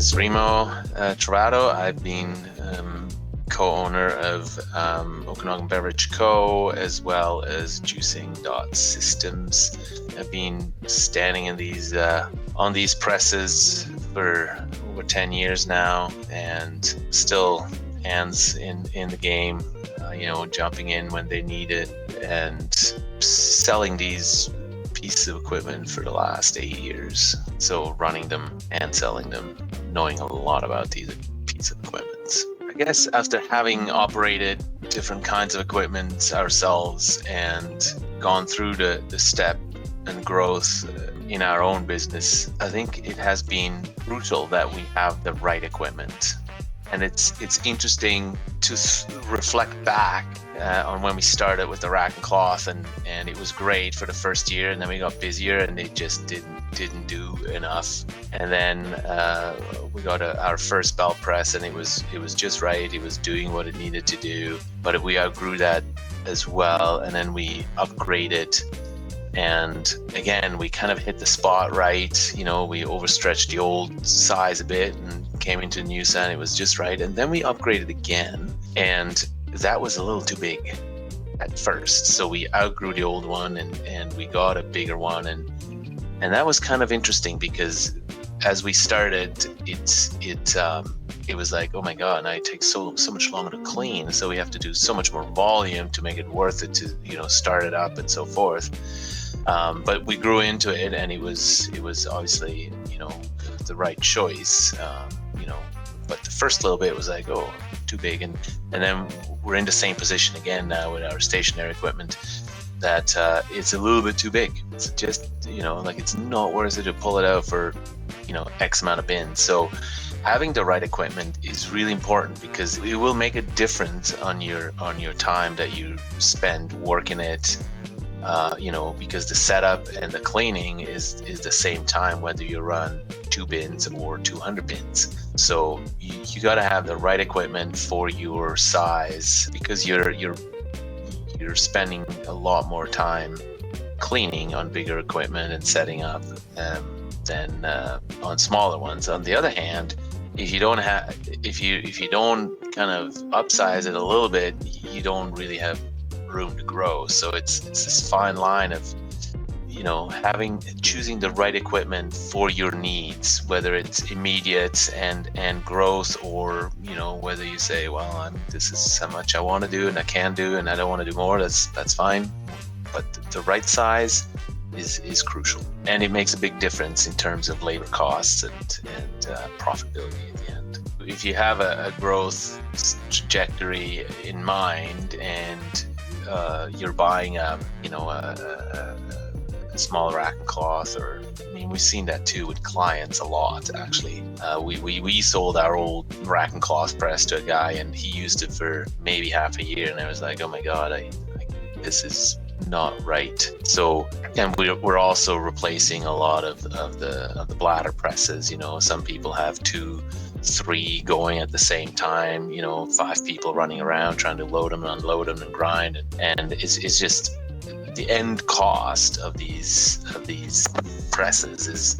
is Remo Travado. I've been co-owner of Okanagan Beverage Co. as well as Juicing.Systems. I've been standing in these on these presses for over 10 years now, and still hands in the game. Jumping in when they need it and selling these pieces of equipment for the last 8 years. So running them and selling them, knowing a lot about these pieces of equipment. I guess after having operated different kinds of equipment ourselves and gone through the step and growth in our own business, I think it has been crucial that we have the right equipment. And it's interesting to reflect back on when we started with the rack and cloth, and it was great for the first year, and then we got busier and it just didn't do enough. And then we got our first belt press, and it was just right. It was doing what it needed to do, but we outgrew that as well. And then we upgraded, and again we kind of hit the spot right. We overstretched the old size a bit and came into the new size. It was just right. And then we upgraded again, and that was a little too big at first, so we outgrew the old one and we got a bigger one, and that was kind of interesting because as we started, it was like, oh my god, now it takes so much longer to clean, so we have to do so much more volume to make it worth it to start it up and so forth. But we grew into it, and it was obviously the right choice. But the first little bit was like, oh, too big, and then we're in the same position again now with our stationary equipment, that it's a little bit too big. It's just it's not worth it to pull it out for X amount of bins. So having the right equipment is really important, because it will make a difference on your time that you spend working it. Because the setup and the cleaning is the same time whether you run 2 bins or 200 bins. So you got to have the right equipment for your size, because you're spending a lot more time cleaning on bigger equipment and setting up than on smaller ones. On the other hand, if you don't kind of upsize it a little bit, you don't really have room to grow. So it's this fine line of choosing the right equipment for your needs, whether it's immediate and growth, or whether you say, well, this is how much I want to do and I can do, and I don't want to do more. That's fine, but the right size is crucial, and it makes a big difference in terms of labor costs and profitability at the end. If you have a growth trajectory in mind, and you're buying a small rack and cloth, or we've seen that too with clients a lot actually. We sold our old rack and cloth press to a guy, and he used it for maybe half a year, and I was like, oh my god, this is not right. So, and we're also replacing a lot of the bladder presses. Some people have 2, 3 going at the same time, 5 people running around trying to load them and unload them and grind, and it's just the end cost of these presses is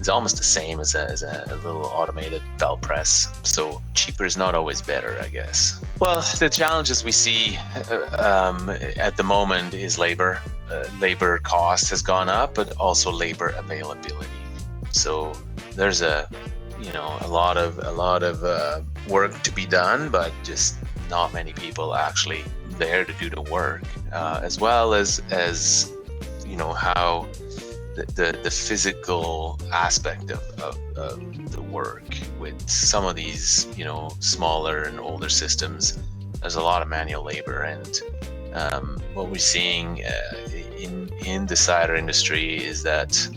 almost the same as a little automated belt press. So cheaper is not always better, I guess. Well, the challenges we see at the moment is labor. Labor cost has gone up, but also labor availability. So there's a lot of work to be done, but just not many people actually there to do the work, as well as how the physical aspect of the work with some of these smaller and older systems. There's a lot of manual labor, and what we're seeing in the cider industry is that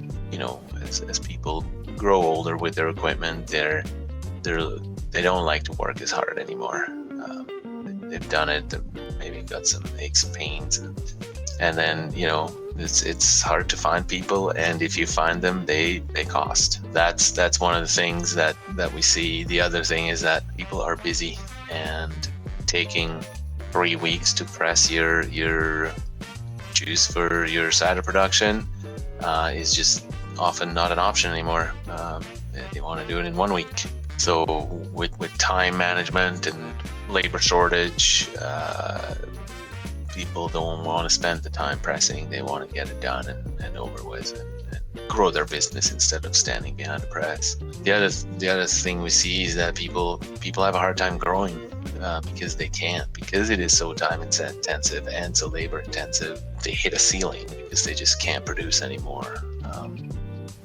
as people grow older with their equipment, they don't like to work as hard anymore. They've done it, maybe got some aches and pains, and then it's hard to find people, and if you find them, they cost. That's one of the things that we see. The other thing is that people are busy, and taking 3 weeks to press your juice for your cider production is just often not an option anymore. They want to do it in 1 week. So with time management and labor shortage, people don't want to spend the time pressing. They want to get it done and over with, and grow their business instead of standing behind a press. The other thing we see is that people have a hard time growing because they can't, because it is so time intensive and so labor intensive. They hit a ceiling because they just can't produce anymore.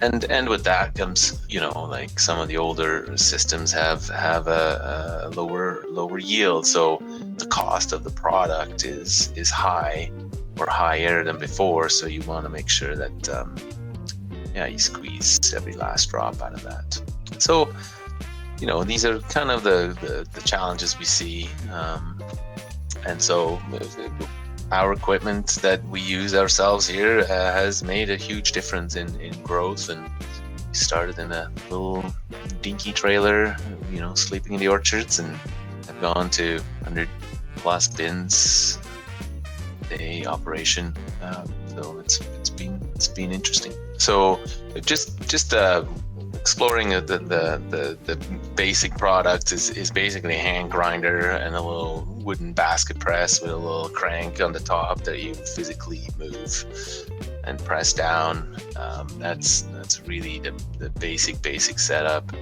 And with that comes, like some of the older systems have a lower yield, so the cost of the product is high or higher than before. So you want to make sure that you squeeze every last drop out of that. So these are kind of the challenges we see, and so our equipment that we use ourselves here has made a huge difference in growth. And we started in a little dinky trailer, sleeping in the orchards, and have gone to 100 plus bins a day operation. So it's been interesting. So just exploring the basic product is basically a hand grinder and a little wooden basket press with a little crank on the top that you physically move and press down. That's really the basic setup.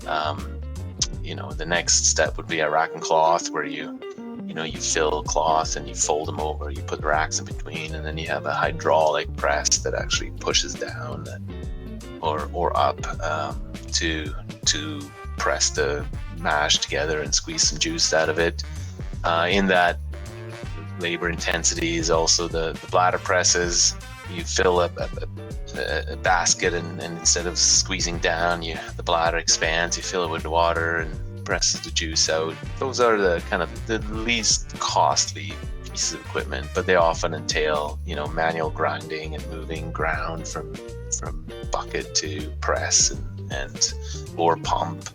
The next step would be a rack and cloth, where you fill cloth and you fold them over, you put racks in between, and then you have a hydraulic press that actually pushes down or up to press the mash together and squeeze some juice out of it. In that labor intensity is also the bladder presses. You fill up a basket, and instead of squeezing down, the bladder expands. You fill it with water and presses the juice out. Those are the kind of the least costly pieces of equipment, but they often entail manual grinding and moving ground from bucket to press and or pump,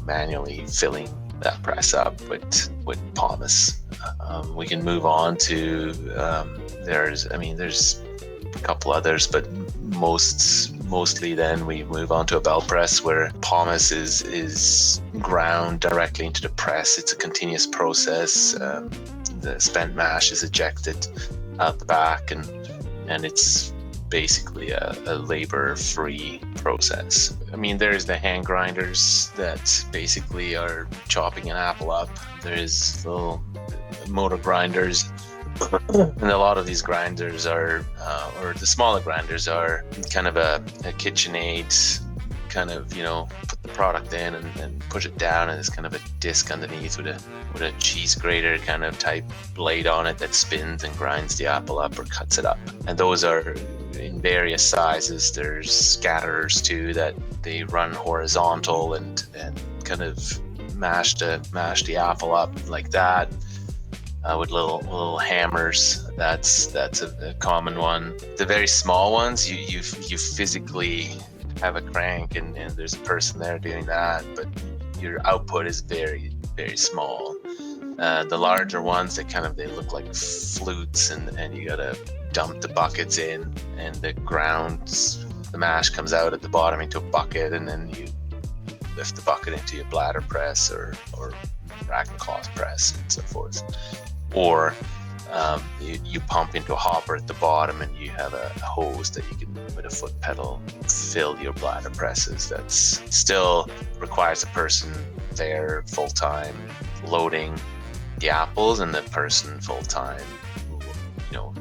manually filling that press up with pomace. We can move on to there's a couple others, but mostly then we move on to a bell press, where pomace is ground directly into the press. It's a continuous process. The spent mash is ejected out the back, and it's basically a labor-free process. There's the hand grinders that basically are chopping an apple up. There's little motor grinders, and a lot of these grinders are, or the smaller grinders are kind of a KitchenAid kind of, put the product in and push it down, and there's kind of a disc underneath with a cheese grater kind of type blade on it that spins and grinds the apple up or cuts it up. And those are in various sizes. There's scatterers too, that they run horizontal and kind of mash the apple up like that, with little hammers. That's a common one. The very small ones, you physically have a crank and there's a person there doing that, but your output is very, very small. The larger ones, they look like flutes, and you gotta dump the buckets in, and the mash comes out at the bottom into a bucket, and then you lift the bucket into your bladder press or rack and cloth press and so forth. Or you pump into a hopper at the bottom, and you have a hose that you can, with a foot pedal, fill your bladder presses. That's still requires a person there full-time loading the apples, and the person full-time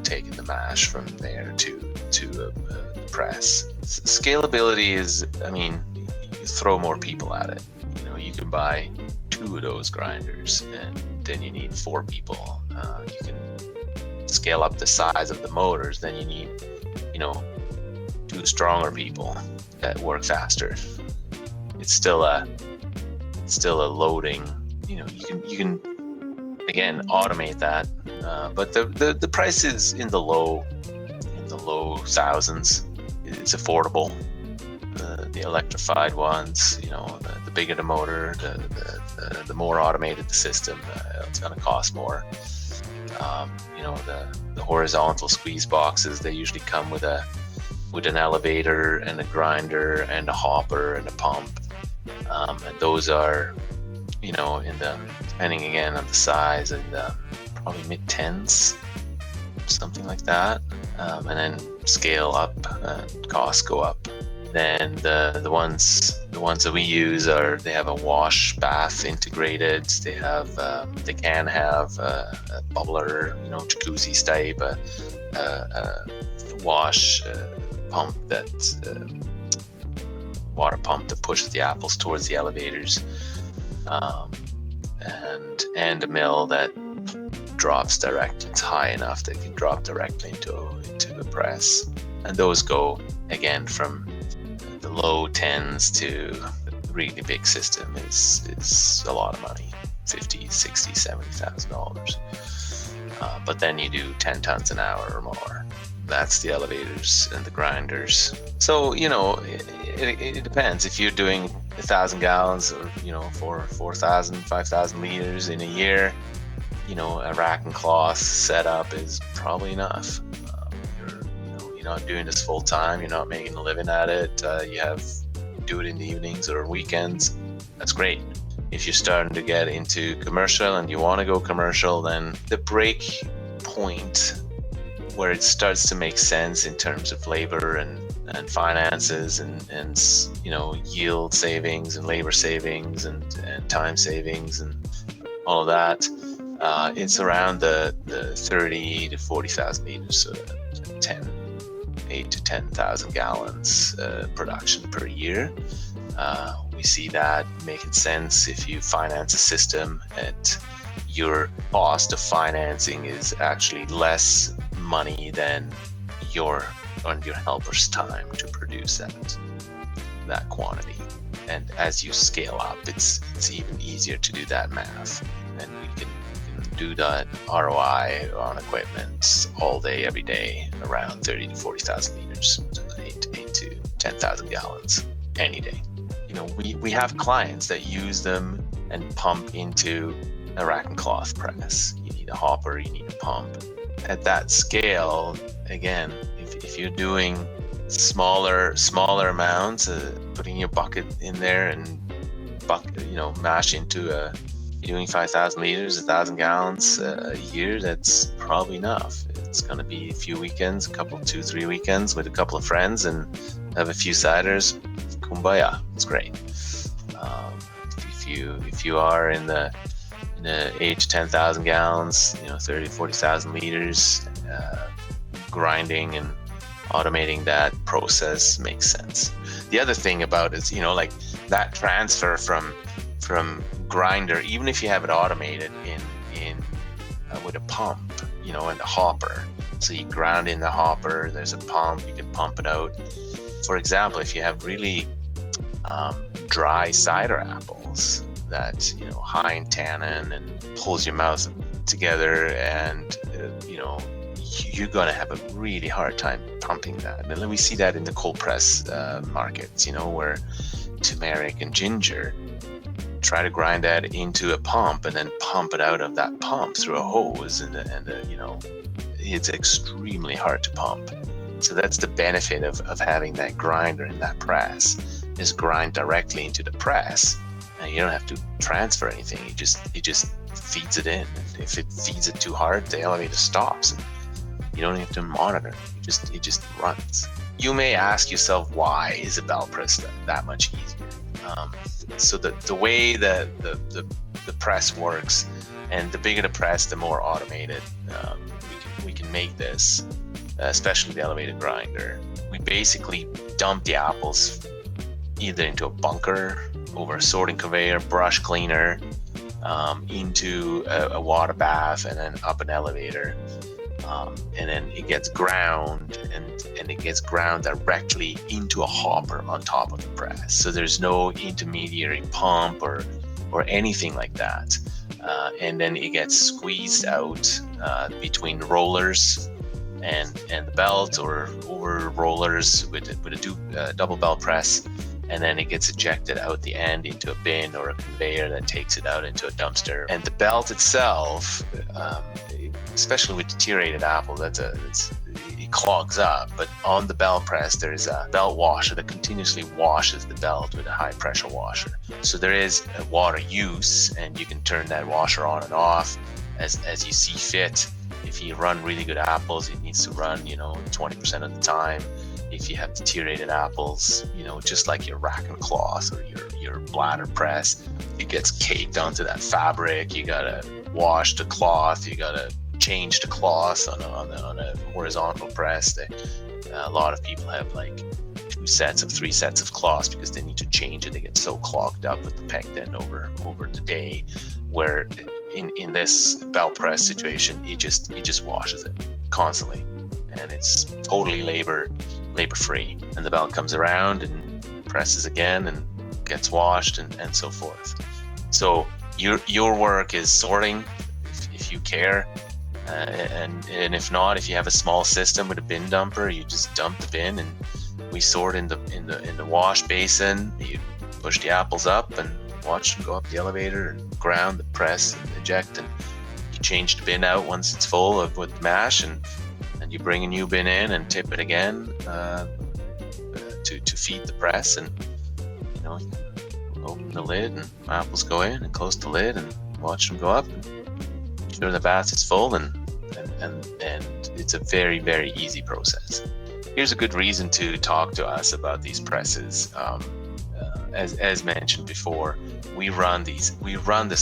taking the mash from there to a press. Scalability is, you throw more people at it. You can buy 2 of those grinders, and then you need 4 people. You can scale up the size of the motors, then you need 2 stronger people that work faster. It's still a loading. You can again automate that, but the price is in the low thousands. It's affordable. The electrified ones, the bigger the motor, the more automated the system, it's going to cost more. The horizontal squeeze boxes, they usually come with an elevator and a grinder and a hopper and a pump. And those are, in the, depending again on the size, and probably mid-tens, something like that. And then scale up, costs go up. Then the ones that we use they have a wash bath integrated. They can have a bubbler, jacuzzi type, a wash pump water pump that pushes the apples towards the elevators, and a mill that drops direct. It's high enough that it can drop directly into the press. And those go again from the low tens to a really big system is a lot of money, $50,000, $60,000, $70,000. But then you do 10 tons an hour or more. That's the elevators and the grinders. So, it depends. If you're doing 1,000 gallons or, 4,000, 5,000 liters in a year, a rack and cloth setup is probably enough. You're not doing this full time. You're not making a living at it. You do it in the evenings or weekends. That's great. If you're starting to get into commercial and you want to go commercial, then the break point where it starts to make sense in terms of labor and finances and yield savings and labor savings and time savings and all of that, it's around the 30 to 40,000 liters, so 8 to 10,000 gallons production per year. We see that making sense if you finance a system and your cost of financing is actually less money than your helper's time to produce that quantity. And as you scale up, it's even easier to do that math, and we can do that ROI on equipment all day, every day, around 30 to 40,000 liters, 8 to 10,000 gallons any day. We have clients that use them and pump into a rack and cloth press. You need a hopper, you need a pump. At that scale, again, if you're doing smaller amounts, putting your bucket in there and mash into you're doing 5,000 liters, 1,000 gallons a year, that's probably enough. It's going to be a few weekends, 2-3 weekends with a couple of friends and have a few ciders. Kumbaya, it's great. If you are in the 8 to 10,000 gallons, 30 to 40,000 liters, grinding and automating that process makes sense. The other thing about it is, like that transfer from grinder, even if you have it automated in with a pump, and a hopper. So you ground in the hopper, there's a pump, you can pump it out. For example, if you have really dry cider apples that, high in tannin and pulls your mouth together, and, you're going to have a really hard time pumping that. And then we see that in the cold press markets, where turmeric and ginger, try to grind that into a pump and then pump it out of that pump through a hose, and it's extremely hard to pump. So that's the benefit of having that grinder in that press, is grind directly into the press, and you don't have to transfer anything. It just feeds it in. If it feeds it too hard, the elevator stops, and you don't have to monitor. It just runs. You may ask yourself, why is a bell press that much easier? So the way the press works, and the bigger the press, the more automated we can make this, especially the elevated grinder. We basically dump the apples either into a bunker, over a sorting conveyor, brush cleaner, into a water bath, and then up an elevator. And then it gets ground, and it gets ground directly into a hopper on top of the press. So there's no intermediary pump or anything like that. And then it gets squeezed out between rollers and the belt, or over rollers with a double belt press. And then it gets ejected out the end into a bin or a conveyor that takes it out into a dumpster. And the belt itself, especially with deteriorated apple, it clogs up. But on the belt press, there's a belt washer that continuously washes the belt with a high pressure washer. So there is a water use, and you can turn that washer on and off as you see fit. If you run really good apples, it needs to run 20% of the time. If you have deteriorated apples, just like your rack and cloth or your bladder press, it gets caked onto that fabric. You gotta wash the cloth. You gotta change the cloth on a horizontal press. A lot of people have like 3 sets of cloths because they need to change it. They get so clogged up with the peg end over the day, where in this belt press situation, it just washes it constantly, and it's totally labor free. And the belt comes around and presses again and gets washed and so forth. So your work is sorting if you care, and if not, if you have a small system with a bin dumper, you just dump the bin and we sort in the wash basin. You push the apples up and watch them go up the elevator and ground the press and eject, and you change the bin out once it's full with mash, and you bring a new bin in and tip it again to feed the press, and open the lid and apples go in, and close the lid and watch them go up, and sure the bath is full, and it's a very, very easy process. Here's a good reason to talk to us about these presses. As mentioned before, we run this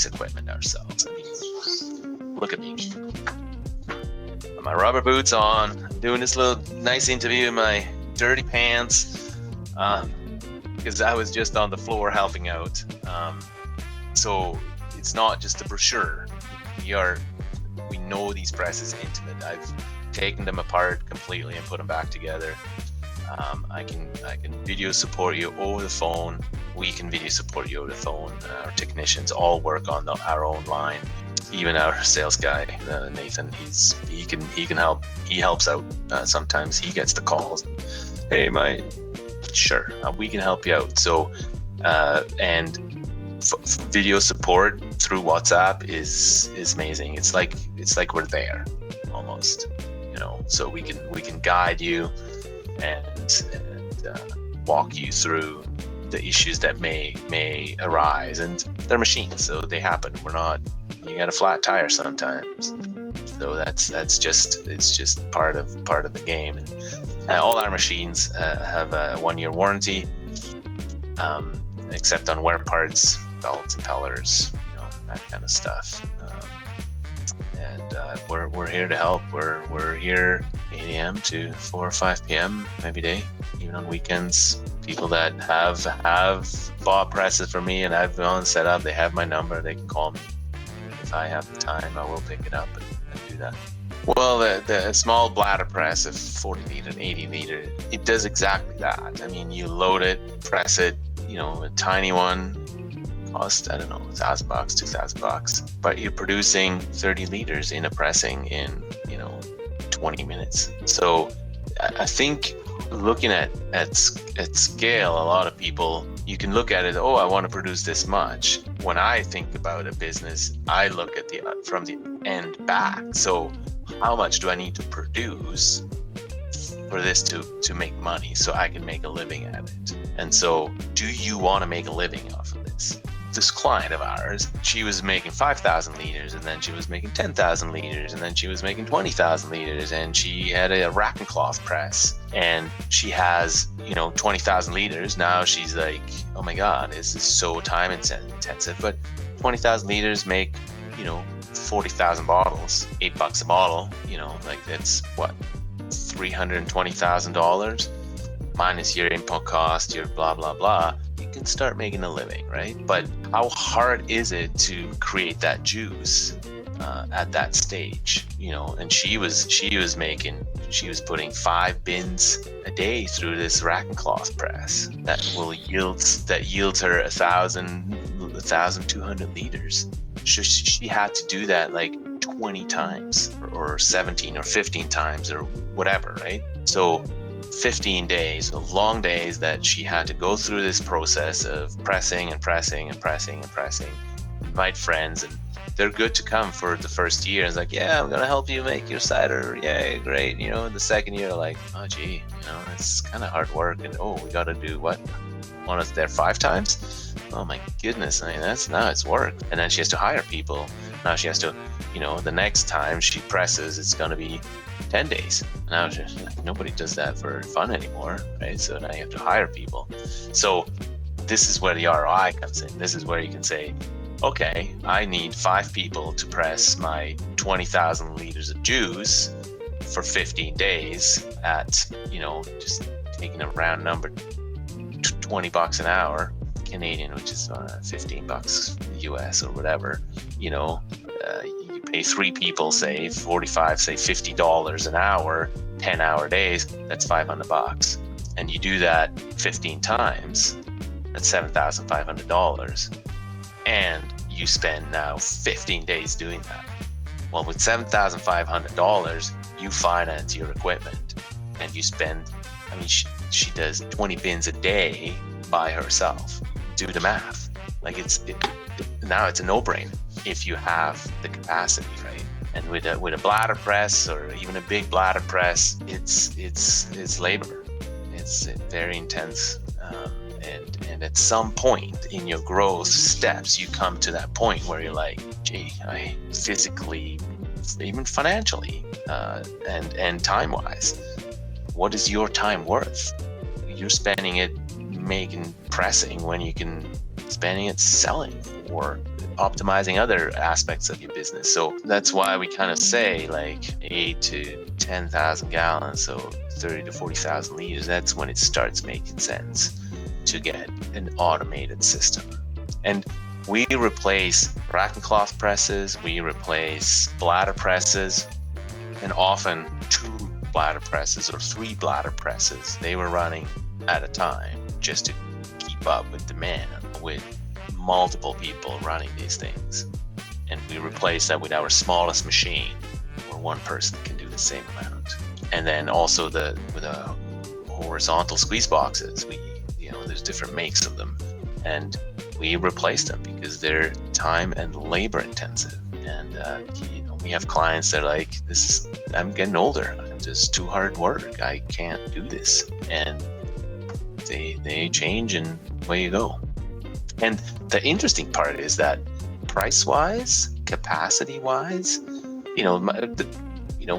equipment ourselves. I mean, look at me. Got my rubber boots on. I'm doing this little nice interview in my dirty pants because I was just on the floor helping out. So it's not just a brochure. We know these presses intimate. I've taken them apart completely and put them back together. I can video support you over the phone. We can video support you over the phone. Our technicians all work on our own line. Even our sales guy, Nathan, he can help. He helps out. Sometimes he gets the calls. Hey, sure, we can help you out. So, and video support through WhatsApp is amazing. It's like we're there almost. So we can guide you and walk you through the issues that may arise, and they're machines, so they happen. You got a flat tire sometimes, so it's just part of the game. And all our machines have a 1-year warranty, except on wear parts, belts, impellers, that kind of stuff. And we're here to help. We're here 8 a.m. to 4 or 5 p.m. every day, even on weekends. People that have bought presses for me and I've gone set up, they have my number. They can call me. If I have the time, I will pick it up and do that. Well, the small bladder press of 40 liter and 80 liter, it does exactly that. I mean, you load it, press it. A tiny one cost, I don't know, $1,000, $2,000, but you're producing 30 liters in a pressing in 20 minutes. So I think looking at scale, a lot of people, you can look at it, oh, I want to produce this much. When I think about a business, I look at from the end back. So how much do I need to produce for this to make money so I can make a living at it? And so, do you want to make a living off of this? This client of ours, she was making 5,000 liters, and then she was making 10,000 liters, and then she was making 20,000 liters, and she had a rack and cloth press, and she has 20,000 liters. Now she's like, oh my god, this is so time intensive. But 20,000 liters make 40,000 bottles, $8 a bottle. That's what, $320,000 minus your input cost, your blah blah blah. You can start making a living, right? But how hard is it to create that juice at that stage? And she was putting 5 bins a day through this rack and cloth press that yields her 1,200 liters. She had to do that like 20 times or 17 or 15 times or whatever, right? So 15 days, long days that she had to go through this process of pressing and pressing and pressing and pressing, invite friends and they're good to come for the first year. It's like, yeah, I'm gonna help you make your cider. Yay, great. The second year, like, oh gee, it's kind of hard work, and we gotta do what? Want us there 5 times? Oh my goodness, now it's work. And then she has to hire people. Now she has to, the next time she presses, it's gonna be 10 days. Now nobody does that for fun anymore, right? So now you have to hire people. So this is where the ROI comes in. This is where you can say, okay, I need 5 people to press my 20,000 liters of juice for 15 days at, just taking a round number, $20 an hour Canadian, which is $15 US or whatever. You pay 3 people, say 45, say $50 an hour, 10-hour days, that's $500. And you do that 15 times, that's $7,500. And you spend now 15 days doing that. Well, with $7,500, you finance your equipment, and you spend, she does 20 bins a day by herself. Do the math. Like now it's a no-brainer if you have the capacity, right? And with a bladder press, or even a big bladder press, it's labor. It's very intense. And at some point in your growth steps, you come to that point where you're like, gee, I physically, even financially, and time-wise, what is your time worth? You're spending it pressing when you can spending it selling or optimizing other aspects of your business. So that's why we kind of say like 8 to 10,000 gallons, so 30 to 40,000 liters. That's when it starts making sense to get an automated system. And we replace rack and cloth presses, we replace bladder presses, and often 2 bladder presses or 3 bladder presses they were running at a time just to keep up with demand, with multiple people running these things. And we replace that with our smallest machine, where 1 person can do the same amount. And then also with the horizontal squeeze boxes, there's different makes of them, and we replace them because they're time and labor intensive. And we have clients that are like, I'm getting older, I'm just too hard work, I can't do this. And they change, and away you go. And the interesting part is that price-wise, capacity-wise,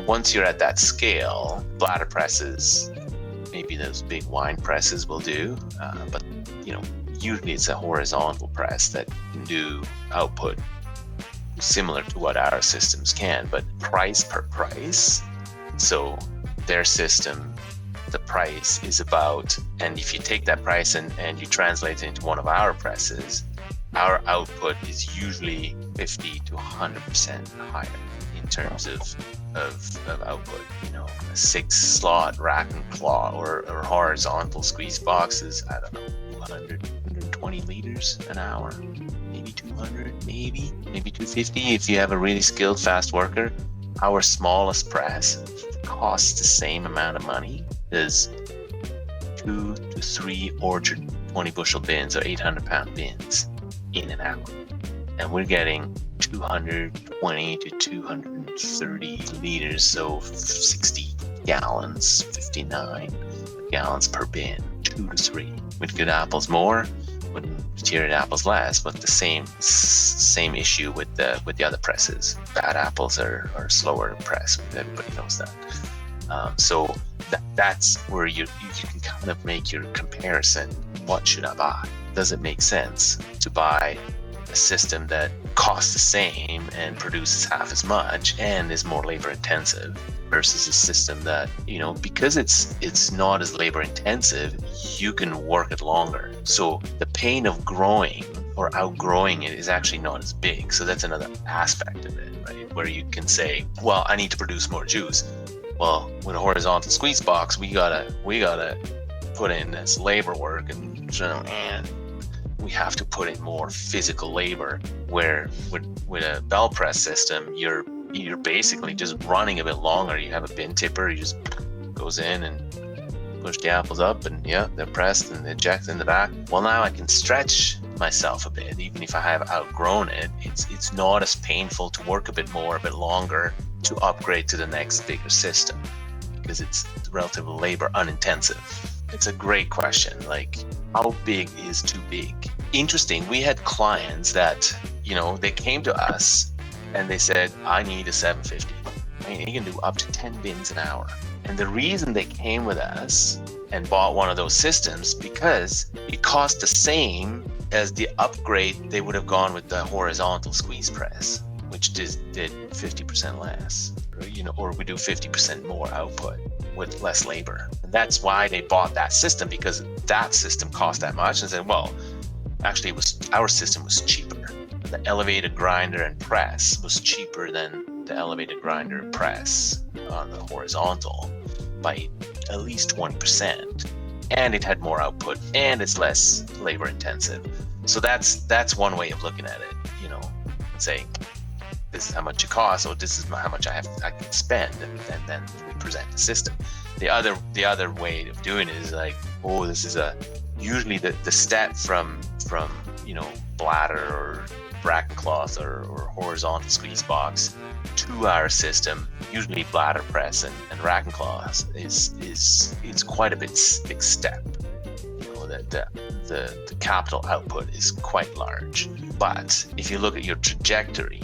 once you're at that scale, bladder presses, maybe those big wine presses will do, but usually it's a horizontal press that can do output similar to what our systems can, but price per price. So their system, the price is about, and if you take that price and you translate it into one of our presses, our output is usually 50 to 100% higher in terms of output. A 6-slot rack and claw or horizontal squeeze boxes, I don't know, 120 liters an hour, maybe 200, maybe 250 if you have a really skilled fast worker. Our smallest press costs the same amount of money as 2 to 3 orchard 20 bushel bins or 800-pound bins in an hour, and we're getting 220 to 230 liters, so 60 gallons, 59 gallons per bin, 2 to 3. With good apples more, with deteriorated apples less, but the same issue with the other presses. Bad apples are slower to press. Everybody knows that. So that's where you can kind of make your comparison. What should I buy? Does it make sense to buy a system that costs the same and produces half as much and is more labor intensive versus a system that, because it's not as labor intensive, you can work it longer. So the pain of growing or outgrowing it is actually not as big. So that's another aspect of it, right? Where you can say, well, I need to produce more juice. Well, with a horizontal squeeze box, we gotta put in this labor work, and we have to put in more physical labor. Where with a bell press system, you're basically just running a bit longer. You have a bin tipper, you just goes in and push the apples up, and they're pressed and eject in the back. Well, now I can stretch myself a bit. Even if I have outgrown it, it's not as painful to work a bit more, a bit longer to upgrade to the next bigger system because it's relatively labor unintensive. It's a great question. Like, how big is too big? Interesting. We had clients that, they came to us and they said, I need a 750. I mean, you can do up to 10 bins an hour. And the reason they came with us and bought one of those systems because it cost the same as the upgrade they would have gone with the horizontal squeeze press, which did 50% less, or we do 50% more output with less labor. And that's why they bought that system, because that system cost that much, and said, well, actually our system was cheaper. The elevated grinder and press was cheaper than the elevated grinder and press on the horizontal by at least 20%, and it had more output and it's less labor intensive. So that's one way of looking at it, and saying this is how much it costs, or this is how much I can spend, and then we present the system. The other way of doing it is like, oh, this is usually the step from bladder or bracket cloth or horizontal squeeze box to our system, usually bladder press and rack and cloth is quite a big step. The capital output is quite large. But if you look at your trajectory,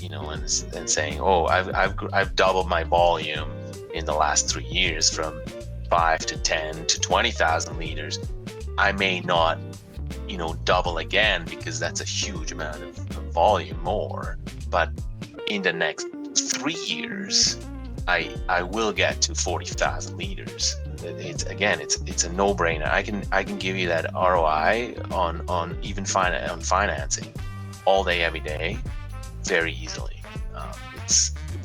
and saying, oh, I've doubled my volume in the last 3 years from 5 to 10 to 20,000 liters, I may not double again because that's a huge amount of volume more. But in the next 3 years, I will get to 40,000 liters. It's a no-brainer. I can give you that ROI on even on financing all day, every day, very easily.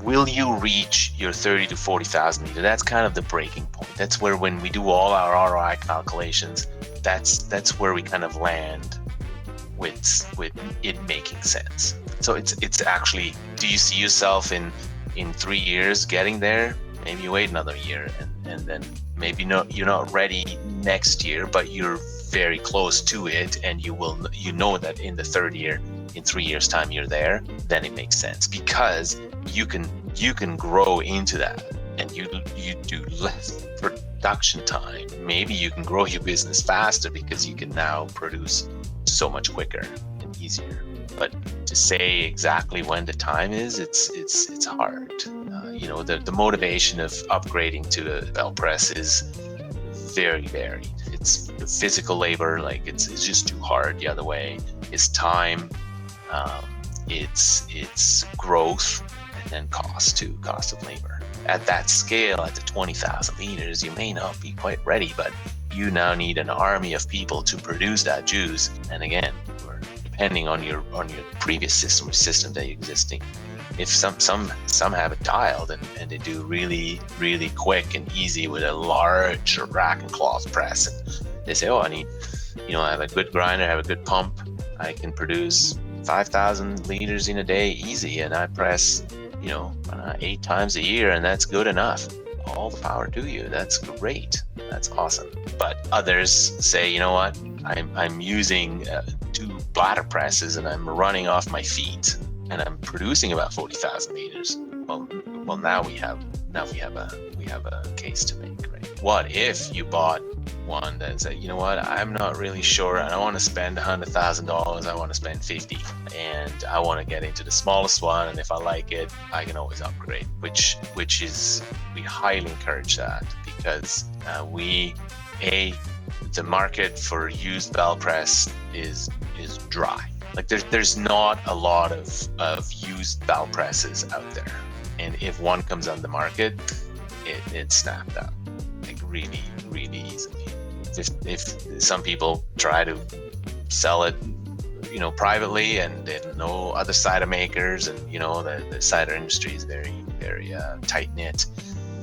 Will you reach your 30 to 40,000 liter? That's kind of the breaking point. That's where, when we do all our ROI calculations, that's where we kind of land with it making sense. So it's actually, do you see yourself in 3 years getting there? Maybe you wait another year, and then maybe you're not ready next year, but you're very close to it, and you know that in the third year, in 3 years time, you're there. Then it makes sense, because you can grow into that, and you do less production time. Maybe you can grow your business faster because you can now produce so much quicker and easier. But to say exactly when the time is, it's hard. The motivation of upgrading to a belt press is very varied. It's the physical labor, like it's just too hard. The other way is time, it's growth, and then cost of labor. At that scale, at the 20,000 liters, you may not be quite ready, but you now need an army of people to produce that juice. And again, depending on your previous system that you're existing. If some have it dialed and they do really, really quick and easy with a large rack and cloth press, and they say, oh, I have a good grinder, I have a good pump, I can produce 5,000 liters in a day easy, and I press 8 times a year, and that's good enough. All the power to you. That's great. That's awesome. But others say, you know what? I'm using 2 bladder presses and I'm running off my feet, and I'm producing about 40,000 liters. Well, now we have a case to make, right? What if you bought one that said, you know what? I'm not really sure. I don't want to spend $100,000. I want to spend 50, and I want to get into the smallest one. And if I like it, I can always upgrade. Which is, we highly encourage that, because the market for used belt press is dry. Like there's not a lot of used belt presses out there, and if one comes on the market, it's snapped up like really, really easily. If some people try to sell it, privately, and they know other cider makers, and the cider industry is very, very tight knit,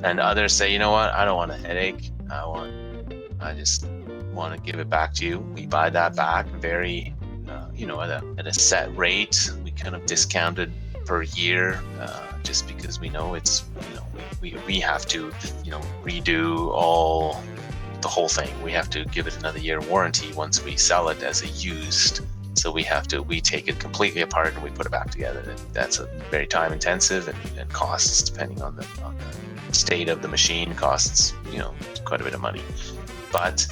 and others say, you know what, I don't want a headache. I just want to give it back to you. We buy that back very, at a set rate. We kind of discounted per year, just because we know it's, we have to, redo the whole thing. We have to give it another year warranty once we sell it as a used So we take it completely apart and we put it back together. And that's a very time intensive and costs, depending on the state of the machine, costs, quite a bit of money. But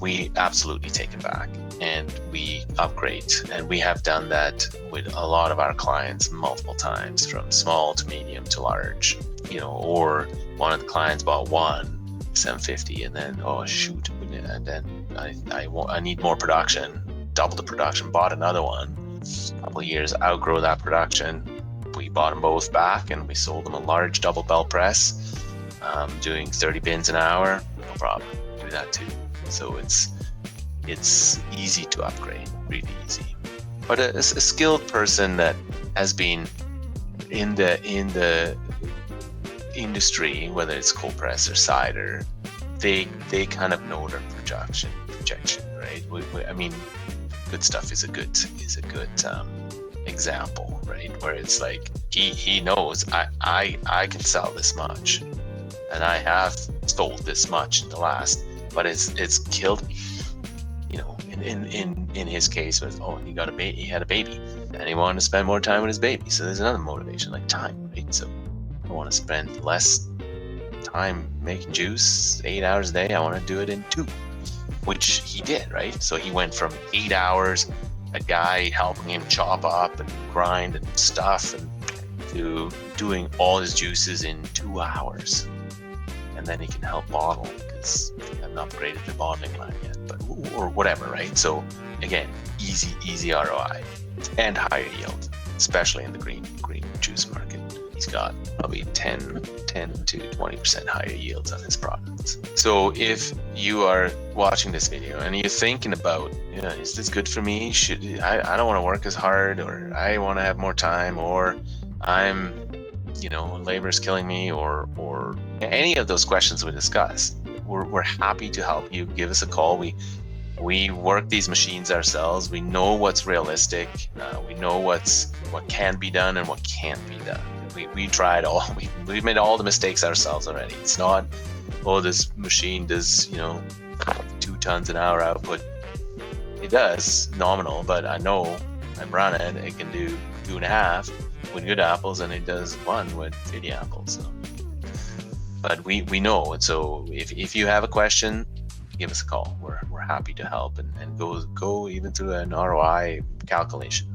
we absolutely take it back and we upgrade. And we have done that with a lot of our clients multiple times, from small to medium to large, or one of the clients bought one 750 and then, oh shoot, and then I need more production, double the production, bought another one. A couple of years, outgrow that production. We bought them both back and we sold them a large double belt press, doing 30 bins an hour. No problem, do that too. So it's easy to upgrade, really easy. But a skilled person that has been in the industry, whether it's cold press or cider, they kind of know their projection, right? I mean, good stuff is a good example, right? Where it's like he knows I can sell this much, and I have sold this much in the last, but it's killed me. In his case, was he had a baby, and he wanted to spend more time with his baby. So there's another motivation, like time, right? So I want to spend less time making juice, 8 hours a day. I want to do it in 2, which he did, right? So he went from 8 hours, a guy helping him chop up and grind and stuff, and to doing all his juices in 2 hours. And then he can help bottle, because he hasn't upgraded the bottling line yet, or whatever, right? So again, easy ROI and higher yield, especially in the green juice market. He's got probably 10 to 20% higher yields on his products. So if you are watching this video and you're thinking about, is this good for me? I don't want to work as hard, or I want to have more time, or I'm, labor is killing me, or any of those questions we discuss, we're happy to help you. Give us a call. We work these machines ourselves. We know what's realistic. We know what can be done and what can't be done. We tried all. We've made all the mistakes ourselves already. It's not, this machine does 2 tons an hour output. It does nominal, but I know I've run it. It can do 2.5 with good apples, and it does 1 with shitty apples. So. But we know it. So if you have a question, give us a call. We're happy to help and go even through an ROI calculation.